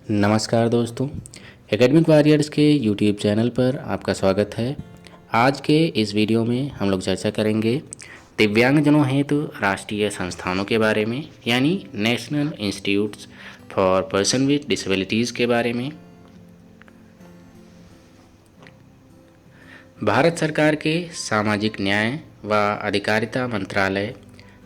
नमस्कार दोस्तों, academic warriors के यूट्यूब चैनल पर आपका स्वागत है। आज के इस वीडियो में हम लोग चर्चा करेंगे दिव्यांगजनों हेतु राष्ट्रीय संस्थानों के बारे में, यानी national institutes for person with disabilities के बारे में। भारत सरकार के सामाजिक न्याय व अधिकारिता मंत्रालय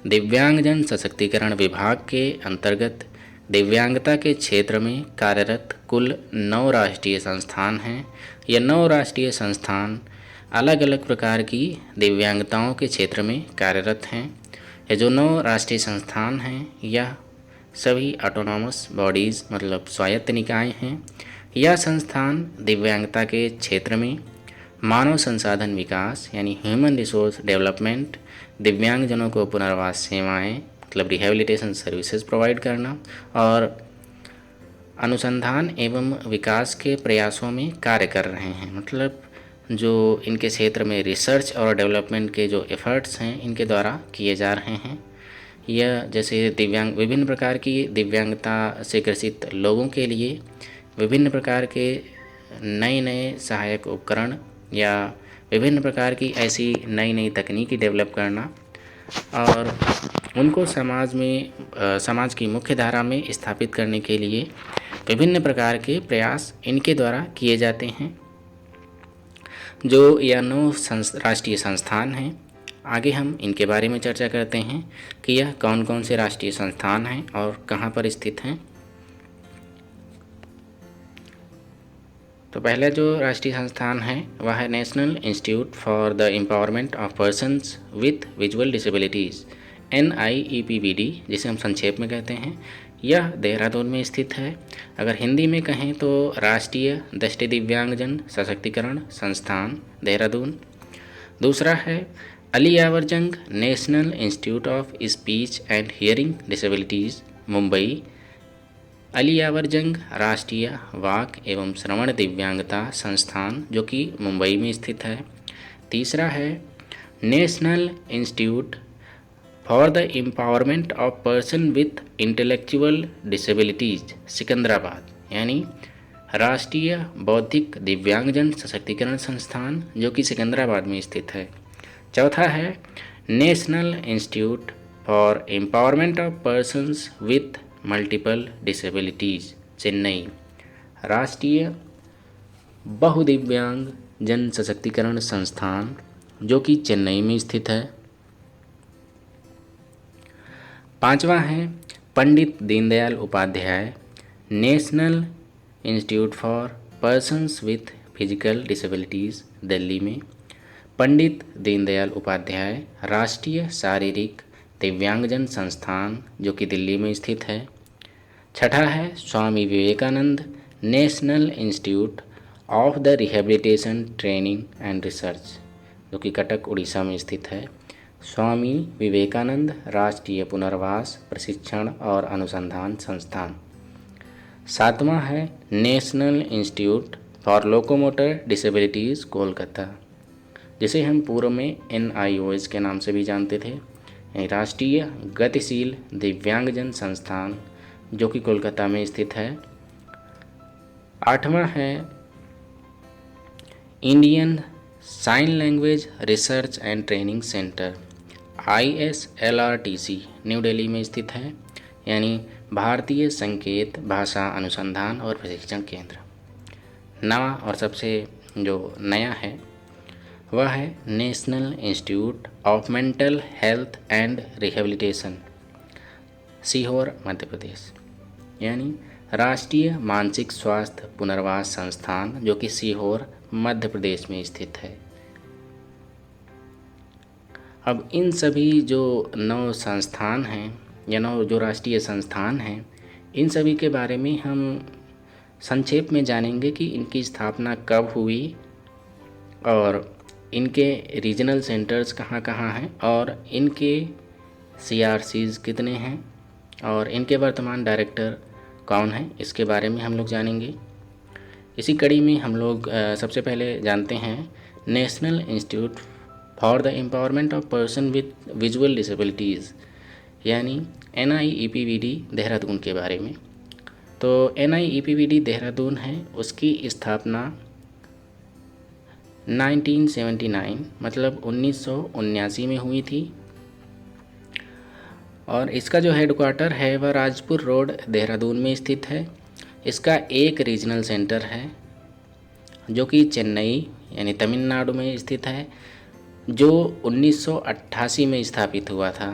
दिव्यांगजन सशक्तिकरण विभाग के अंतर्गत दिव्यांगता के क्षेत्र में कार्यरत कुल 9 राष्ट्रीय संस्थान हैं। ये 9 राष्ट्रीय संस्थान अलग अलग प्रकार की दिव्यांगताओं के क्षेत्र में कार्यरत हैं। ये जो 9 राष्ट्रीय संस्थान हैं यह सभी ऑटोनॉमस बॉडीज़ मतलब स्वायत्त निकाय हैं। यह संस्थान दिव्यांगता के क्षेत्र में मानव संसाधन विकास यानी ह्यूमन रिसोर्स डेवलपमेंट, दिव्यांगजनों को पुनर्वास सेवाएं मतलब रिहेबिलिटेशन सर्विसेज प्रोवाइड करना और अनुसंधान एवं विकास के प्रयासों में कार्य कर रहे हैं। मतलब जो इनके क्षेत्र में रिसर्च और डेवलपमेंट के जो एफर्ट्स हैं इनके द्वारा किए जा रहे हैं। यह जैसे विभिन्न प्रकार की दिव्यांगता से ग्रसित लोगों के लिए विभिन्न प्रकार के नए नए सहायक उपकरण या विभिन्न प्रकार की ऐसी नई नई तकनीकी डेवलप करना और उनको समाज की मुख्य धारा में स्थापित करने के लिए विभिन्न प्रकार के प्रयास इनके द्वारा किए जाते हैं। जो यह 9 राष्ट्रीय संस्थान हैं, आगे हम इनके बारे में चर्चा करते हैं कि यह कौन कौन से राष्ट्रीय संस्थान हैं और कहाँ पर स्थित हैं। तो पहला जो राष्ट्रीय संस्थान है वह है national institute for the empowerment of persons with visual disabilities NIEPVD, जिसे हम संक्षेप में कहते हैं। यह देहरादून में स्थित है। अगर हिंदी में कहें तो राष्ट्रीय दृष्टि दिव्यांगजन सशक्तिकरण संस्थान देहरादून। दूसरा है Ali Yavar Jung national institute of speech and hearing disabilities Mumbai. Ali Yavar Jung राष्ट्रीय वाक एवं श्रवण दिव्यांगता संस्थान जो कि मुंबई में स्थित है। तीसरा है national institute for the empowerment of person with intellectual disabilities Secunderabad, यानी राष्ट्रीय बौद्धिक दिव्यांगजन सशक्तिकरण संस्थान जो कि सिकंदराबाद में स्थित है। चौथा है national institute for empowerment of persons with multiple disabilities Chennai, राष्ट्रीय बहुदिव्यांग जन सशक्तिकरण संस्थान जो कि चेन्नई में स्थित है। पांचवा है Pandit Deendayal Upadhyaya national institute for persons with physical disabilities Delhi में। पंडित दीनदयाल उपाध्याय राष्ट्रीय शारीरिक दिव्यांगजन संस्थान जो कि दिल्ली में स्थित है। छठा है Swami Vivekananda national institute of the rehabilitation training and research जो कि कटक उड़ीसा में स्थित है। स्वामी विवेकानंद राष्ट्रीय पुनर्वास प्रशिक्षण और अनुसंधान संस्थान। सातवां है national institute for locomotor disabilities Kolkata, जिसे हम पूर्व में NIOS के नाम से भी जानते थे। राष्ट्रीय गतिशील दिव्यांगजन संस्थान जो कि कोलकाता में स्थित है। आठवां है Indian sign language research and training centre ISLRTC New Delhi में स्थित है, यानी भारतीय संकेत भाषा अनुसंधान और प्रशिक्षण केंद्र। नवा और सबसे जो नया है वह है national institute of mental health and rehabilitation Sehore Madhya Pradesh, यानी राष्ट्रीय मानसिक स्वास्थ्य पुनर्वास संस्थान जो कि सीहोर मध्य प्रदेश में स्थित है। अब इन सभी जो 9 संस्थान हैं या 9 जो राष्ट्रीय संस्थान हैं इन सभी के बारे में हम संक्षेप में जानेंगे कि इनकी स्थापना कब हुई और इनके रीजनल सेंटर्स कहाँ कहाँ हैं और इनके CRCs कितने हैं और इनके वर्तमान डायरेक्टर कौन हैं, इसके बारे में हम लोग जानेंगे। इसी कड़ी में हम लोग सबसे पहले जानते हैं national institute for the empowerment of person with visual disabilities यानी NIEPVD देहरादून के बारे में। तो NIEPVD देहरादून है, उसकी स्थापना 1979 मतलब 1979 में हुई थी और इसका जो हेडक्वार्टर है वह राजपुर रोड देहरादून में स्थित है। इसका एक रीजनल सेंटर है जो कि चेन्नई यानी तमिलनाडु में स्थित है, जो 1988 में स्थापित हुआ था।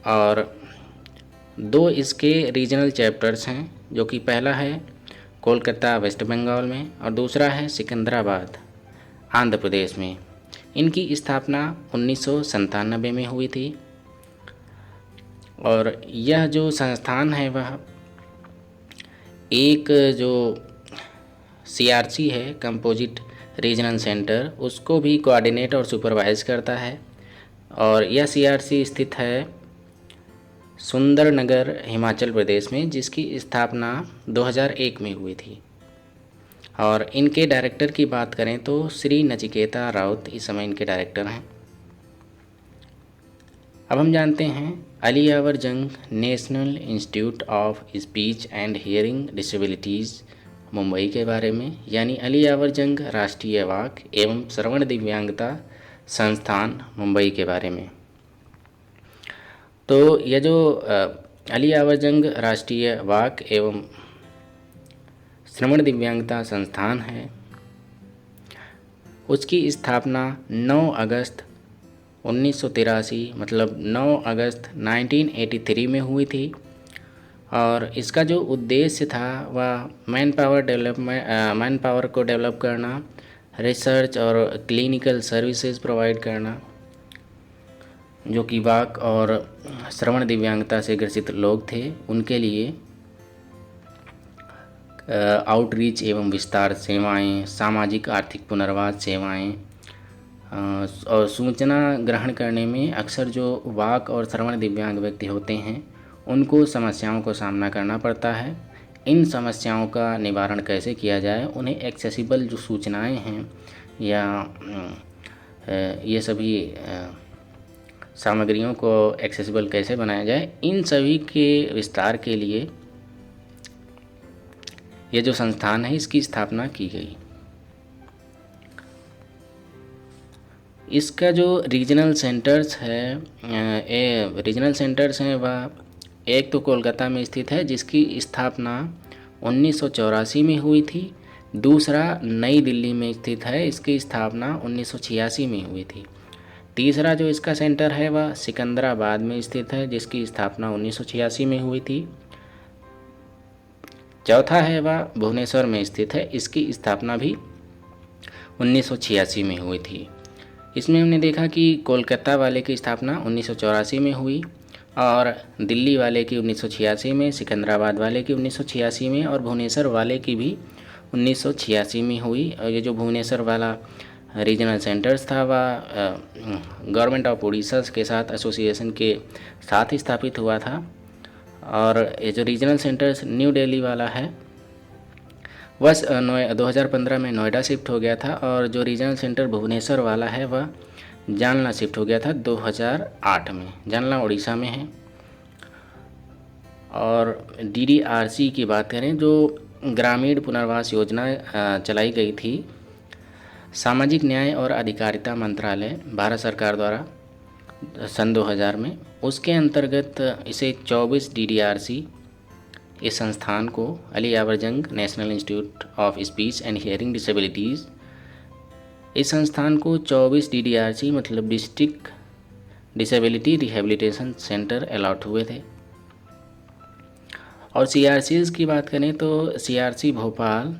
और दो इसके रीजनल चैप्टर्स हैं, जो कि पहला है कोलकाता वेस्ट बंगाल में और दूसरा है सिकंदराबाद आंध्र प्रदेश में। इनकी स्थापना 1997 में हुई थी और यह जो संस्थान है वह एक जो CRC है, कंपोजिट रीजनल सेंटर, उसको भी कोऑर्डिनेट और सुपरवाइज करता है। और यह CRC स्थित है सुंदरनगर हिमाचल प्रदेश में, जिसकी स्थापना 2001 में हुई थी। और इनके डायरेक्टर की बात करें तो श्री नचिकेता राउत इस समय इनके डायरेक्टर हैं। अब हम जानते हैं Ali Yavar Jung national institute of speech and hearing disabilities Mumbai के बारे में, यानी अली यावर जंग राष्ट्रीय वाक एवं श्रवण दिव्यांगता संस्थान मुंबई के बारे में। तो यह जो अली यावर जंग राष्ट्रीय वाक एवं श्रवण दिव्यांगता संस्थान है, उसकी स्थापना 9 अगस्त 1983 मतलब 9 अगस्त 1983 में हुई थी। और इसका जो उद्देश्य था वह मैन पावर को डेवलप करना, रिसर्च और क्लिनिकल सर्विसेज प्रोवाइड करना, जो कि वाक और श्रवण दिव्यांगता से ग्रसित लोग थे उनके लिए आउटरीच एवं विस्तार सेवाएं, सामाजिक आर्थिक पुनर्वास सेवाएं और सूचना ग्रहण करने में अक्सर जो वाक और श्रवण दिव्यांग व्यक्ति होते हैं उनको समस्याओं को सामना करना पड़ता है। इन समस्याओं का निवारण कैसे किया जाए, उन्हें एक्सेसिबल जो सूचनाएं हैं या ये सभी सामग्रियों को एक्सेसिबल कैसे बनाया जाए, इन सभी के विस्तार के लिए ये जो संस्थान है इसकी स्थापना की गई। इसका जो रीजनल सेंटर्स हैं वह एक तो कोलकाता में स्थित है जिसकी स्थापना 1984 में हुई थी। दूसरा नई दिल्ली में स्थित है, इसकी स्थापना 1986 में हुई थी। तीसरा जो इसका सेंटर है वह सिकंदराबाद में स्थित है जिसकी स्थापना 1986 में हुई थी। चौथा है वह भुवनेश्वर में स्थित है, इसकी स्थापना भी 1986 में हुई थी। इसमें हमने देखा कि कोलकाता वाले की स्थापना 1984 में हुई और दिल्ली वाले की 1986 में, सिकंदराबाद वाले की 1986 में और भुवनेश्वर वाले की भी 1986 में हुई। और ये जो भुवनेश्वर वाला रीजनल सेंटर्स था वह गवर्नमेंट ऑफ उड़ीसा के साथ एसोसिएशन के साथ ही स्थापित हुआ था। और ये जो रीजनल सेंटर्स न्यू दिल्ली वाला है वह 2015 में नोएडा शिफ्ट हो गया था और जो रीजनल सेंटर भुवनेश्वर वाला है वह जालना शिफ्ट हो गया था 2008 में। जालना उड़ीसा में है। और DDRC की बात करें, जो ग्रामीण पुनर्वास योजना चलाई गई थी सामाजिक न्याय और अधिकारिता मंत्रालय भारत सरकार द्वारा सन 2000 में, उसके अंतर्गत इसे 24 DDRC इस संस्थान को Ali Yavar Jung national institute of speech and hearing disabilities, इस संस्थान को 24 DDRC मतलब district disability rehabilitation centre allot हुए थे। और CRCs की बात करें तो CRC भोपाल,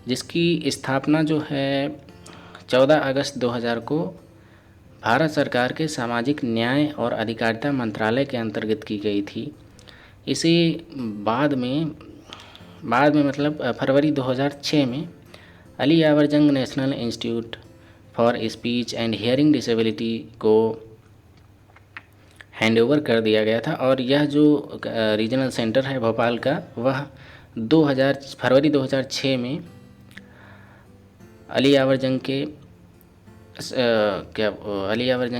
जिसकी स्थापना जो है 14 अगस्त 2000 को भारत सरकार के सामाजिक न्याय और अधिकारिता मंत्रालय के अंतर्गत की गई थी। इसे बाद में मतलब फरवरी 2006 में Ali Yavar Jung national institute for speech and hearing disability को हैंडओवर कर दिया गया था। और यह जो रीजनल सेंटर है भोपाल का वह फरवरी 2006 में अली यावर जंग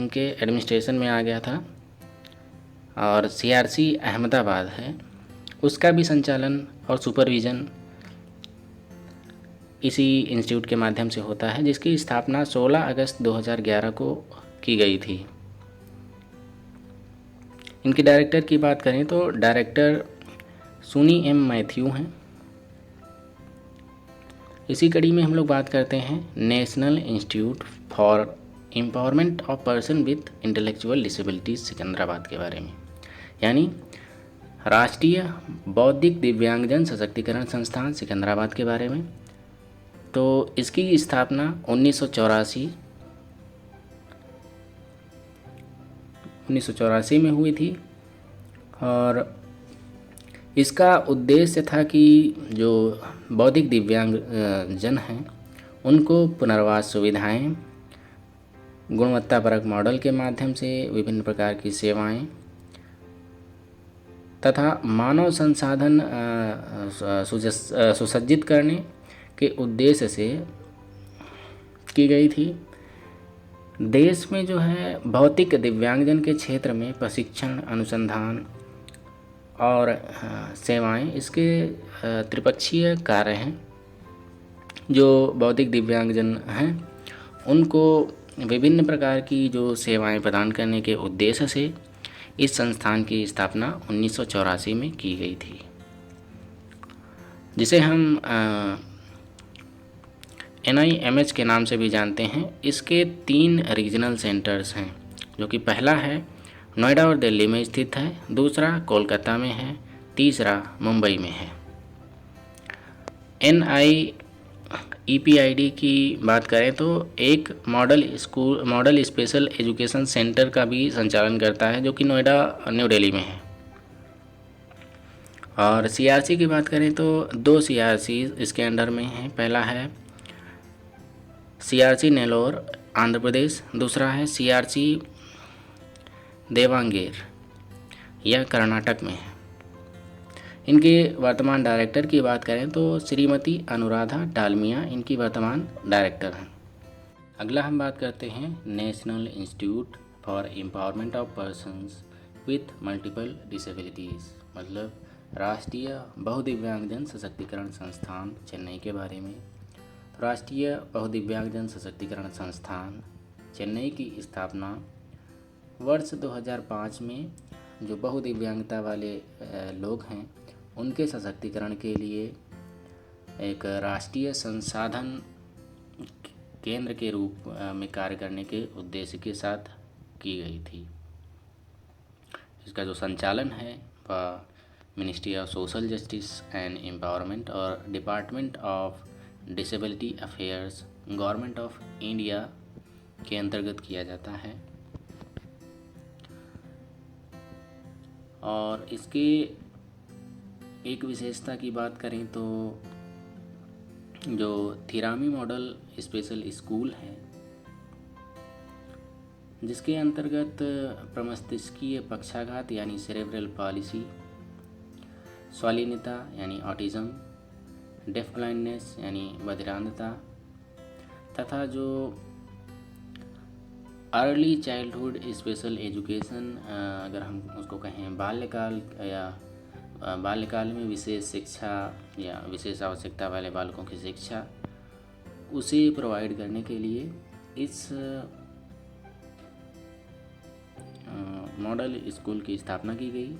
के एडमिनिस्ट्रेशन में आ गया था। और CRC अहमदाबाद है, उसका भी संचालन और सुपरविज़न इसी इंस्टीट्यूट के माध्यम से होता है, जिसकी स्थापना 16 अगस्त 2011 को की गई थी। इनके डायरेक्टर की बात करें तो डायरेक्टर सुनी एम मैथ्यू हैं। इसी कड़ी में हम लोग बात करते हैं national institute for empowerment of person with intellectual disabilities Secunderabad के बारे में, यानी राष्ट्रीय बौद्धिक दिव्यांगजन सशक्तिकरण संस्थान सिकंदराबाद के बारे में। तो इसकी स्थापना 1984 में हुई थी और इसका उद्देश्य था कि जो बौद्धिक दिव्यांग जन हैं उनको पुनर्वास सुविधाएं, गुणवत्तापरक मॉडल के माध्यम से विभिन्न प्रकार की सेवाएं तथा मानव संसाधन सुसज्जित करने के उद्देश्य से की गई थी। देश में जो है भौतिक दिव्यांगजन के क्षेत्र में प्रशिक्षण, अनुसंधान और सेवाएं इसके त्रिपक्षीय कार्य हैं। जो बौद्धिक दिव्यांगजन हैं उनको विभिन्न प्रकार की जो सेवाएं प्रदान करने के उद्देश्य से इस संस्थान की स्थापना 1984 में की गई थी, जिसे हम NIMH के नाम से भी जानते हैं। इसके 3 रीजनल सेंटर्स हैं, जो कि पहला है नोएडा और दिल्ली में स्थित है, दूसरा कोलकाता में है, तीसरा मुंबई में है। NIEPID की बात करें तो एक मॉडल स्पेशल एजुकेशन सेंटर का भी संचालन करता है, जो कि नोएडा न्यू दिल्ली में है। और CRC की बात करें तो 2 CRC इसके अंडर में हैं। पहला है CRC नेलोर आंध्र प्रदेश, दूसरा है CRC देवांगेर, यह कर्नाटक में है। इनके वर्तमान डायरेक्टर की बात करें तो श्रीमती अनुराधा डालमिया इनकी वर्तमान डायरेक्टर हैं। अगला हम बात करते हैं national institute for empowerment of persons with multiple disabilities, मतलब राष्ट्रीय बहुदिव्यांगजन सशक्तिकरण संस्थान चेन्नई के बारे में। राष्ट्रीय बहुदिव्यांगजन सशक्तिकरण संस्थान चेन्नई की स्थापना वर्ष 2005 में जो बहुदिव्यांगता वाले लोग हैं उनके सशक्तिकरण के लिए एक राष्ट्रीय संसाधन केंद्र के रूप में कार्य करने के उद्देश्य के साथ की गई थी। इसका जो संचालन है वह ministry of social justice and empowerment और department of disability affairs, government of India के अंतर्गत किया जाता है। और इसके एक विशेषता की बात करें तो जो थिरामी मॉडल स्पेशल स्कूल है, जिसके अंतर्गत प्रमस्तिष्कीय पक्षाघात यानी सेरेब्रल पॉलिसी, स्वालीनता यानी ऑटिज़म, डेफ ब्लाइंडनेस यानी बधिरांधता तथा जो अर्ली चाइल्डहुड स्पेशल एजुकेशन, अगर हम उसको कहें बाल्यकाल में विशेष शिक्षा या विशेष आवश्यकता वाले बालकों की शिक्षा, उसे प्रोवाइड करने के लिए इस मॉडल स्कूल की स्थापना की गई।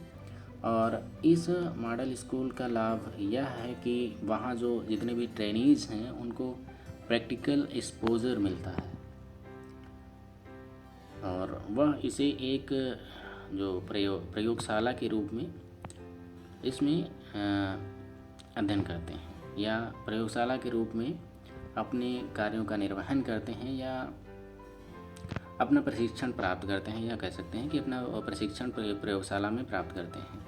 और इस मॉडल स्कूल का लाभ यह है कि वहाँ जो जितने भी ट्रेनीज़ हैं उनको प्रैक्टिकल एक्सपोजर मिलता है और वह इसे एक जो प्रयोगशाला के रूप में इसमें अध्ययन करते हैं या प्रयोगशाला के रूप में अपने कार्यों का निर्वहन करते हैं या अपना प्रशिक्षण प्राप्त करते हैं, या कह सकते हैं कि अपना प्रशिक्षण प्रयोगशाला में प्राप्त करते हैं।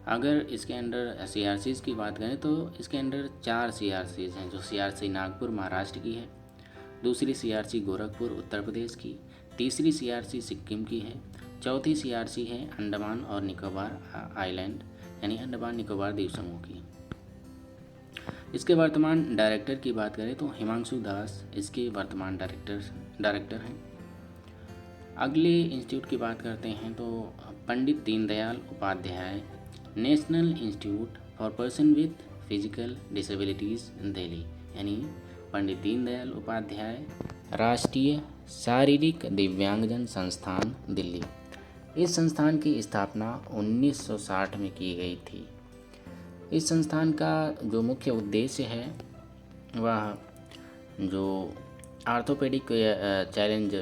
अगर इसके अंडर CRCs की बात करें तो इसके अंडर 4 CRCs हैं, जो CRC नागपुर महाराष्ट्र की है, दूसरी CRC गोरखपुर उत्तर प्रदेश की, तीसरी CRC सिक्किम की है, चौथी CRC है अंडमान और निकोबार आइलैंड यानी अंडमान निकोबार द्वीप समूह की। इसके वर्तमान डायरेक्टर की बात करें तो हिमांशु दास इसके वर्तमान डायरेक्टर हैं। अगले इंस्टीट्यूट की बात करते हैं तो Pandit Deendayal Upadhyaya national institute for person with physical disabilities Delhi, यानी पंडित दीनदयाल उपाध्याय राष्ट्रीय शारीरिक दिव्यांगजन संस्थान दिल्ली। इस संस्थान की स्थापना 1960 में की गई थी। इस संस्थान का जो मुख्य उद्देश्य है वह जो आर्थोपेडिक चैलेंज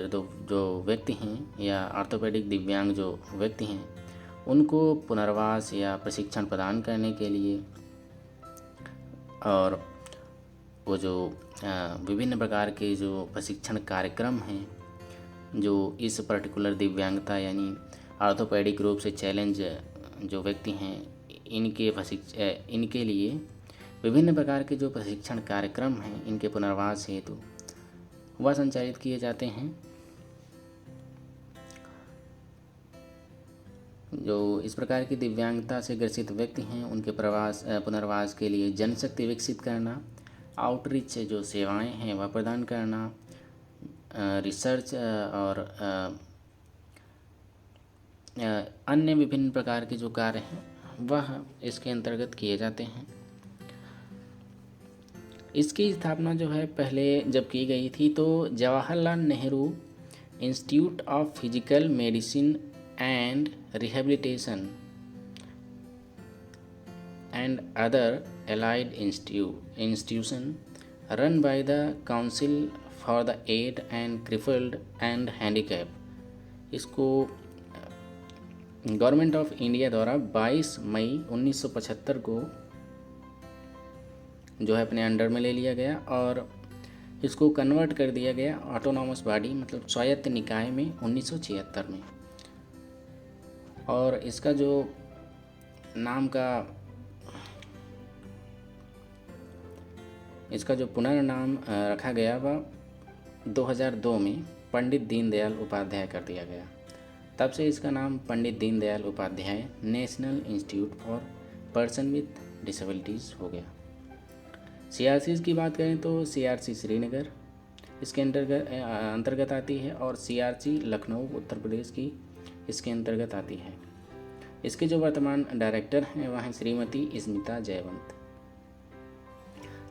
जो व्यक्ति हैं या आर्थोपेडिक दिव्यांग जो व्यक्ति हैं उनको पुनर्वास या प्रशिक्षण प्रदान करने के लिए, और वो जो विभिन्न प्रकार के जो प्रशिक्षण कार्यक्रम हैं जो इस पर्टिकुलर दिव्यांगता यानी आर्थोपेडिक रूप से चैलेंज जो व्यक्ति हैं इनके लिए विभिन्न प्रकार के जो प्रशिक्षण कार्यक्रम हैं इनके पुनर्वास हेतु वह संचालित किए जाते हैं। जो इस प्रकार की दिव्यांगता से ग्रसित व्यक्ति हैं उनके पुनर्वास के लिए जनशक्ति विकसित करना, आउटरीच से जो सेवाएं हैं वह प्रदान करना, रिसर्च और अन्य विभिन्न प्रकार के जो कार्य हैं वह इसके अंतर्गत किए जाते हैं। इसकी स्थापना जो है पहले जब की गई थी तो Jawaharlal Nehru institute of physical medicine and rehabilitation and other allied institution run by the council for the aid and crippled and handicap, इसको गवर्नमेंट ऑफ इंडिया द्वारा 22 मई 1975 को जो है अपने अंडर में ले लिया गया और इसको कन्वर्ट कर दिया गया ऑटोनॉमस बॉडी मतलब स्वायत्त निकाय में 1976 में। और इसका जो पुनर्नाम रखा गया वह 2002 में पंडित दीनदयाल उपाध्याय कर दिया गया। तब से इसका नाम Pandit Deendayal Upadhyaya national institute for person with disabilities हो गया। CRCs की बात करें तो CRC श्रीनगर इसके अंतर्गत आती है और CRC लखनऊ उत्तर प्रदेश की इसके अंतर्गत आती है। इसके जो वर्तमान डायरेक्टर हैं वह हैं श्रीमती स्मिता जयवंत।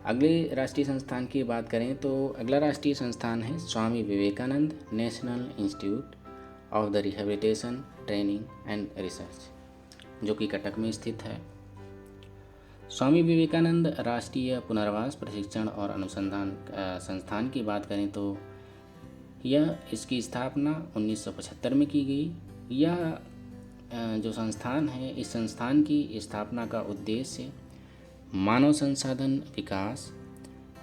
अगले राष्ट्रीय संस्थान की बात करें तो अगला राष्ट्रीय संस्थान है Swami Vivekananda national institute of the rehabilitation training and research, जो कि कटक में स्थित है। स्वामी विवेकानंद राष्ट्रीय पुनर्वास प्रशिक्षण और अनुसंधान संस्थान की बात करें तो इसकी स्थापना 1975 में की गई। यह जो संस्थान है इस संस्थान की स्थापना का उद्देश्य मानव संसाधन विकास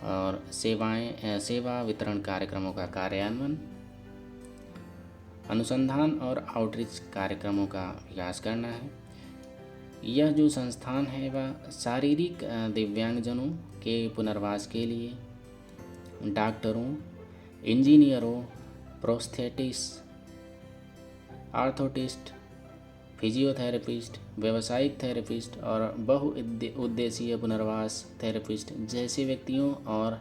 और सेवा वितरण कार्यक्रमों का कार्यान्वयन, अनुसंधान और आउटरीच कार्यक्रमों का विकास करना है। यह जो संस्थान है वह शारीरिक दिव्यांगजनों के पुनर्वास के लिए डॉक्टरों, इंजीनियरों, प्रोस्थेटिस्ट, आर्थोटिस्ट, फिजियोथेरेपिस्ट, व्यावसायिक थेरेपिस्ट और बहुउद्देशीय पुनर्वास थेरेपिस्ट जैसे व्यक्तियों और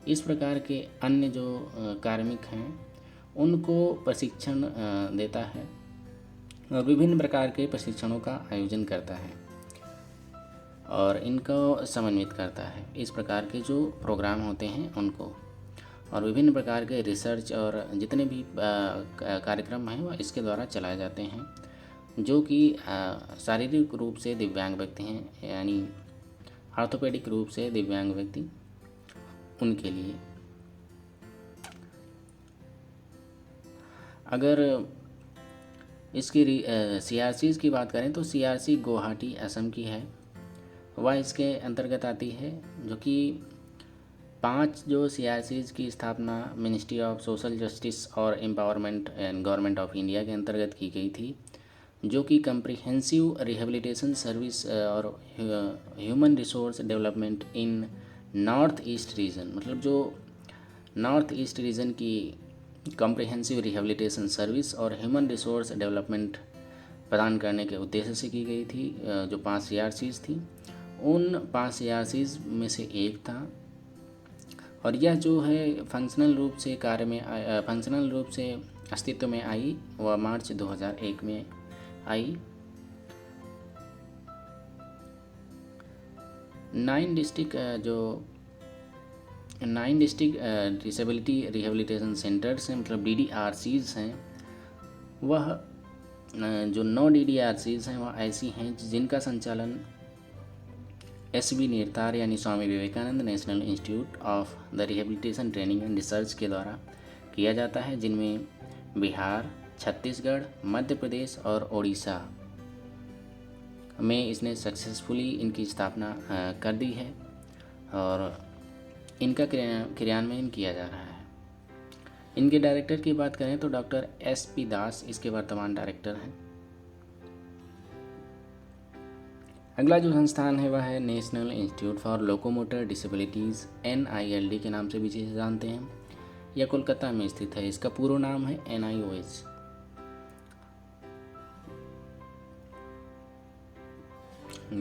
इस प्रकार के अन्य जो कार्मिक हैं उनको प्रशिक्षण देता है और विभिन्न प्रकार के प्रशिक्षणों का आयोजन करता है और इनको समन्वित करता है। इस प्रकार के जो प्रोग्राम होते हैं उनको, और विभिन्न प्रकार के रिसर्च और जितने भी कार्यक्रम हैं वह इसके द्वारा चलाए जाते हैं, जो कि शारीरिक रूप से दिव्यांग व्यक्ति हैं यानी आर्थोपेडिक रूप से दिव्यांग व्यक्ति उनके लिए। अगर इसकी CRCs की बात करें तो CRC गुवाहाटी असम की है, वह इसके अंतर्गत आती है, जो कि 5 जो CRCs की स्थापना मिनिस्ट्री ऑफ सोशल जस्टिस और empowerment and government of India के अंतर्गत की गई थी, जो कि कम्प्रिहेंसिव रिहेबिलिटेशन सर्विस और human resource development in north east region, मतलब जो नॉर्थ ईस्ट रीजन की कॉम्प्रिहेंसिव रिहेबिलिटेशन सर्विस और ह्यूमन रिसोर्स डेवलपमेंट प्रदान करने के उद्देश्य से की गई थी। जो 5 CRCs थी उन 5 CRCs में से एक था और यह जो है फंक्शनल रूप से अस्तित्व में आई वह मार्च 2001 में आई। 9 डिस्ट्रिक्ट डिसेबिलिटी रिहेबिलिटेशन सेंटर्स हैं, मतलब DDRCs हैं, वह जो 9 DDRCs हैं वह ऐसी हैं जिनका संचालन SB निर्तार यानी Swami Vivekananda national institute of the rehabilitation training and research के द्वारा किया जाता है, जिनमें बिहार, छत्तीसगढ़, मध्य प्रदेश और ओडिशा में इसने सक्सेसफुली इनकी स्थापना कर दी है और इनका क्रियान्वयन किया जा रहा है। इनके डायरेक्टर की बात करें तो डॉक्टर SP दास इसके वर्तमान डायरेक्टर हैं। अगला जो संस्थान है वह है national institute for locomotor disabilities, NILD के नाम से भी जिसे जानते हैं। यह कोलकाता में स्थित है। इसका पूरा नाम है NIOS।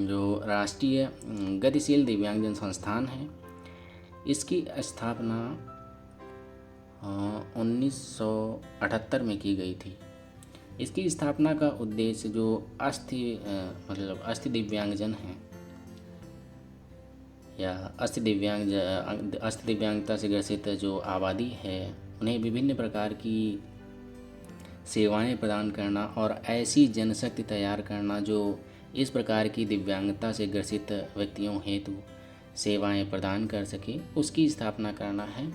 जो राष्ट्रीय गतिशील दिव्यांगजन संस्थान है, इसकी स्थापना 1978 में की गई थी। इसकी स्थापना का उद्देश्य जो अस्थि दिव्यांगजन हैं या अस्थि दिव्यांगता से ग्रसित जो आबादी है उन्हें विभिन्न प्रकार की सेवाएं प्रदान करना और ऐसी जनशक्ति तैयार करना जो इस प्रकार की दिव्यांगता से ग्रसित व्यक्तियों हेतु सेवाएं प्रदान कर सके, उसकी स्थापना करना है।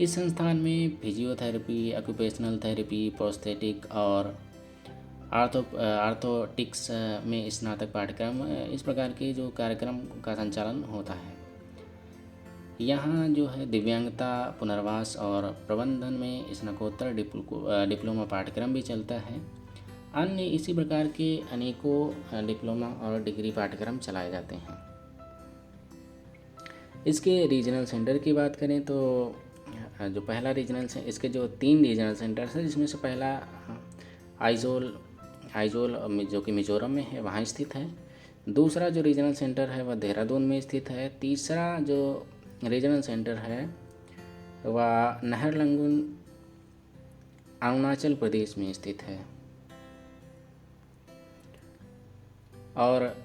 इस संस्थान में फिजियोथेरेपी, ऑक्यूपेशनल थेरेपी, प्रोस्थेटिक और आर्थोटिक्स में स्नातक पाठ्यक्रम, इस प्रकार के जो कार्यक्रम का संचालन होता है। यहाँ जो है दिव्यांगता पुनर्वास और प्रबंधन में स्नातकोत्तर डिप्लोमा पाठ्यक्रम भी चलता है। अन्य इसी प्रकार के अनेकों डिप्लोमा और डिग्री पाठ्यक्रम चलाए जाते हैं। इसके रीजनल सेंटर की बात करें तो जो पहला रीजनल से इसके जो 3 रीजनल सेंटर्स हैं, जिसमें से पहला आइजोल जो कि मिजोरम में है, वहाँ स्थित है। दूसरा जो रीजनल सेंटर है वह देहरादून में स्थित है। तीसरा जो रीजनल सेंटर है वह नाहरलगुन अरुणाचल प्रदेश में स्थित है। और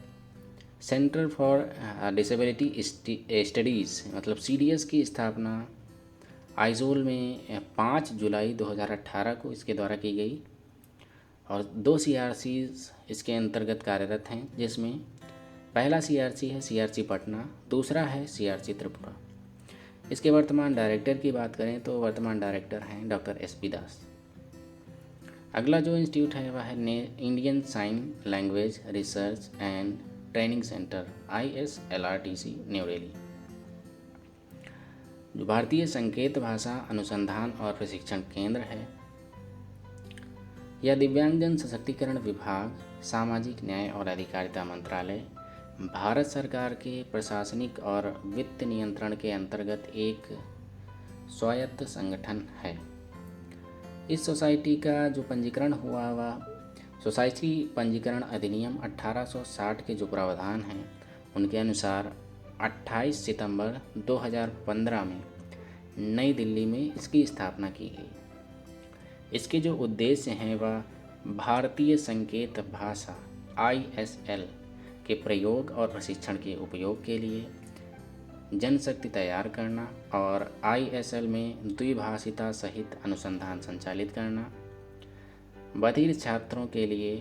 सेंटर फॉर डिसेबिलिटी स्टडीज़ मतलब CDS की स्थापना आइजोल में 5 जुलाई 2018 को इसके द्वारा की गई और 2 CRCs इसके अंतर्गत कार्यरत हैं, जिसमें पहला CRC है CRC पटना, दूसरा है CRC त्रिपुरा। इसके वर्तमान डायरेक्टर की बात करें तो वर्तमान डायरेक्टर हैं डॉक्टर SP दास। अगला जो इंस्टीट्यूट है वह है Indian sign language research and training centre ISLRTC New Delhi, जो भारतीय संकेत भाषा अनुसंधान और प्रशिक्षण केंद्र है। यह दिव्यांगजन सशक्तिकरण विभाग, सामाजिक न्याय और अधिकारिता मंत्रालय, भारत सरकार के प्रशासनिक और वित्त नियंत्रण के अंतर्गत एक स्वायत्त संगठन है। इस सोसाइटी का जो पंजीकरण हुआ वह सोसाइटी पंजीकरण अधिनियम 1860 के जो प्रावधान हैं उनके अनुसार 28 सितंबर 2015 में नई दिल्ली में इसकी स्थापना की गई। इसके जो उद्देश्य हैं वह भारतीय संकेत भाषा ISL के प्रयोग और प्रशिक्षण के उपयोग के लिए जनशक्ति तैयार करना और ISL में द्विभाषिता सहित अनुसंधान संचालित करना, बधिर छात्रों के लिए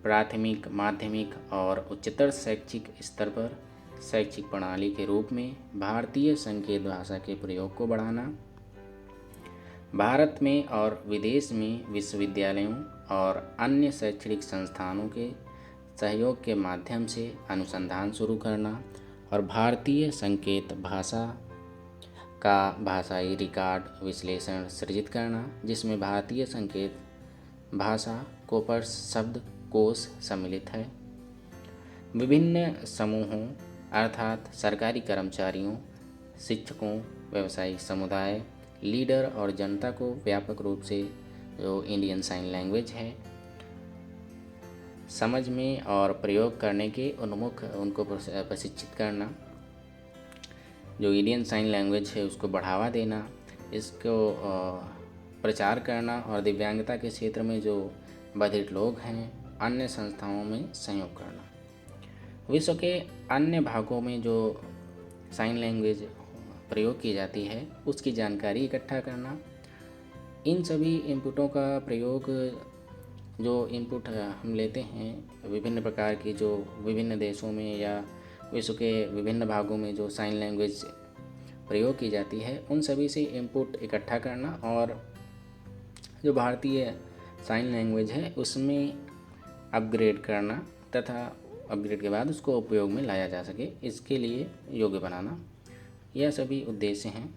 प्राथमिक, माध्यमिक और उच्चतर शैक्षिक स्तर पर शैक्षिक प्रणाली के रूप में भारतीय संकेत भाषा के प्रयोग को बढ़ाना, भारत में और विदेश में विश्वविद्यालयों और अन्य शैक्षणिक संस्थानों के सहयोग के माध्यम से अनुसंधान शुरू करना और भारतीय संकेत भाषा का भाषाई रिकॉर्ड विश्लेषण सृजित करना, जिसमें भारतीय संकेत भाषा कोर्पस शब्द कोश सम्मिलित है। विभिन्न समूहों अर्थात सरकारी कर्मचारियों, शिक्षकों, व्यावसायिक समुदाय, लीडर और जनता को व्यापक रूप से जो इंडियन साइन लैंग्वेज है समझ में और प्रयोग करने के उन्मुख उनको प्रशिक्षित करना, जो इंडियन साइन लैंग्वेज है उसको बढ़ावा देना, इसको प्रचार करना और दिव्यांगता के क्षेत्र में जो बधिर लोग हैं अन्य संस्थाओं में सहयोग करना। विश्व के अन्य भागों में जो साइन लैंग्वेज प्रयोग की जाती है उसकी जानकारी इकट्ठा करना। इन सभी इनपुटों का प्रयोग, जो इनपुट हम लेते हैं विभिन्न प्रकार की, जो विभिन्न देशों में या विश्व के विभिन्न भागों में जो साइन लैंग्वेज प्रयोग की जाती है उन सभी से इनपुट इकट्ठा करना और जो भारतीय साइन लैंग्वेज है उसमें अपग्रेड करना तथा अपग्रेड के बाद उसको उपयोग में लाया जा सके, इसके लिए योग्य बनाना। यह सभी उद्देश्य हैं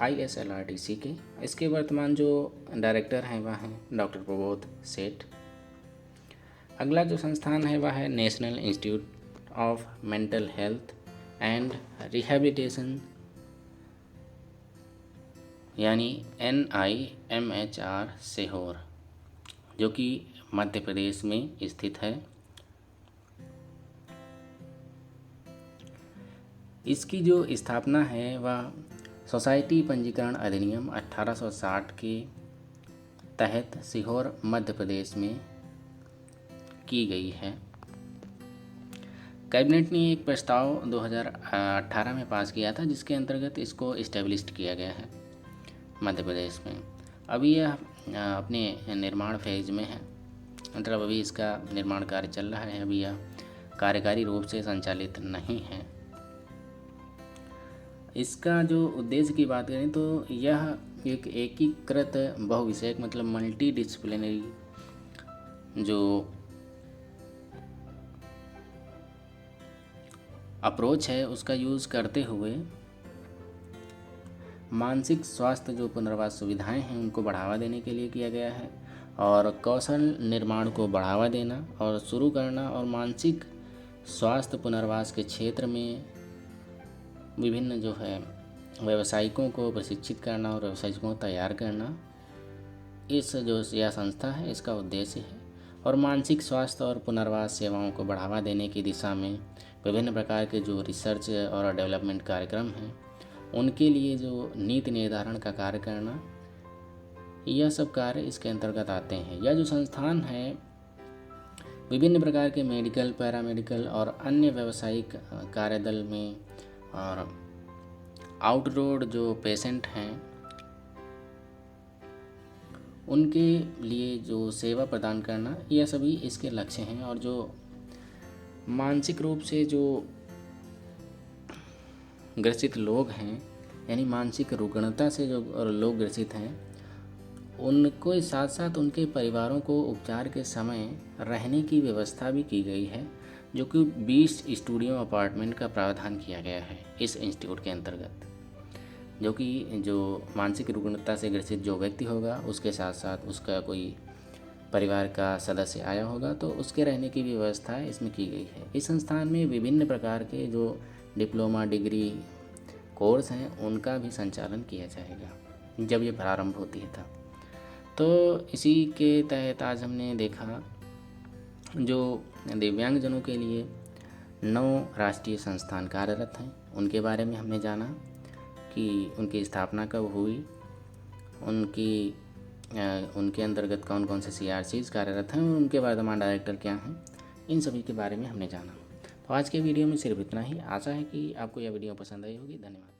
ISLRTC के। इसके वर्तमान जो डायरेक्टर हैं वह हैं डॉक्टर प्रबोध सेठ। अगला जो संस्थान है वह है national institute of mental health and rehabilitation यानी NIMHR सीहोर, जो कि मध्य प्रदेश में स्थित है। इसकी जो स्थापना है वह सोसाइटी पंजीकरण अधिनियम 1860 के तहत सीहोर मध्य प्रदेश में की गई है। कैबिनेट ने एक प्रस्ताव 2018 में पास किया था जिसके अंतर्गत इसको इस्टेब्लिश किया गया है मध्य प्रदेश में। अभी यह अपने निर्माण फेज में है, मतलब अभी इसका निर्माण कार्य चल रहा है, अभी यह कार्यकारी रूप से संचालित नहीं है। इसका जो उद्देश्य की बात करें तो यह एक एकीकृत बहुविषयक मतलब मल्टी डिसिप्लिनरी जो अप्रोच है उसका यूज़ करते हुए मानसिक स्वास्थ्य जो पुनर्वास सुविधाएं हैं उनको बढ़ावा देने के लिए किया गया है और कौशल निर्माण को बढ़ावा देना और शुरू करना और मानसिक स्वास्थ्य पुनर्वास के क्षेत्र में विभिन्न जो है व्यावसायिकों को प्रशिक्षित करना और व्यावसायिकों को तैयार करना, इस जो यह संस्था है इसका उद्देश्य है। और मानसिक स्वास्थ्य और पुनर्वास सेवाओं को बढ़ावा देने की दिशा में विभिन्न प्रकार के जो रिसर्च और डेवलपमेंट कार्यक्रम हैं उनके लिए जो नीति निर्धारण का कार्य करना, यह सब कार्य इसके अंतर्गत आते हैं। यह जो संस्थान है विभिन्न प्रकार के मेडिकल, पैरामेडिकल और अन्य व्यावसायिक कार्यदल में और आउटरोड जो पेशेंट हैं उनके लिए जो सेवा प्रदान करना, यह सभी इसके लक्ष्य हैं। और जो मानसिक रूप से जो ग्रसित लोग हैं यानी मानसिक रुग्णता से जो लोग ग्रसित हैं उनको साथ साथ उनके परिवारों को उपचार के समय रहने की व्यवस्था भी की गई है, जो कि 20 स्टूडियो अपार्टमेंट का प्रावधान किया गया है इस इंस्टीट्यूट के अंतर्गत, जो कि जो मानसिक रुग्णता से ग्रसित जो व्यक्ति होगा उसके साथ साथ उसका कोई परिवार का सदस्य आया होगा तो उसके रहने की व्यवस्था इसमें की गई है। इस संस्थान में विभिन्न प्रकार के जो डिप्लोमा डिग्री कोर्स हैं उनका भी संचालन किया जाएगा जब ये प्रारंभ होती है था। तो इसी के तहत आज हमने देखा जो दिव्यांगजनों के लिए 9 राष्ट्रीय संस्थान कार्यरत हैं उनके बारे में हमने जाना कि उनकी स्थापना कब हुई, उनके अंतर्गत कौन कौन से CRCs कार्यरत हैं और उनके वर्तमान डायरेक्टर क्या हैं, इन सभी के बारे में हमने जाना। तो आज के वीडियो में सिर्फ इतना ही। आशा है कि आपको यह वीडियो पसंद आई होगी। धन्यवाद।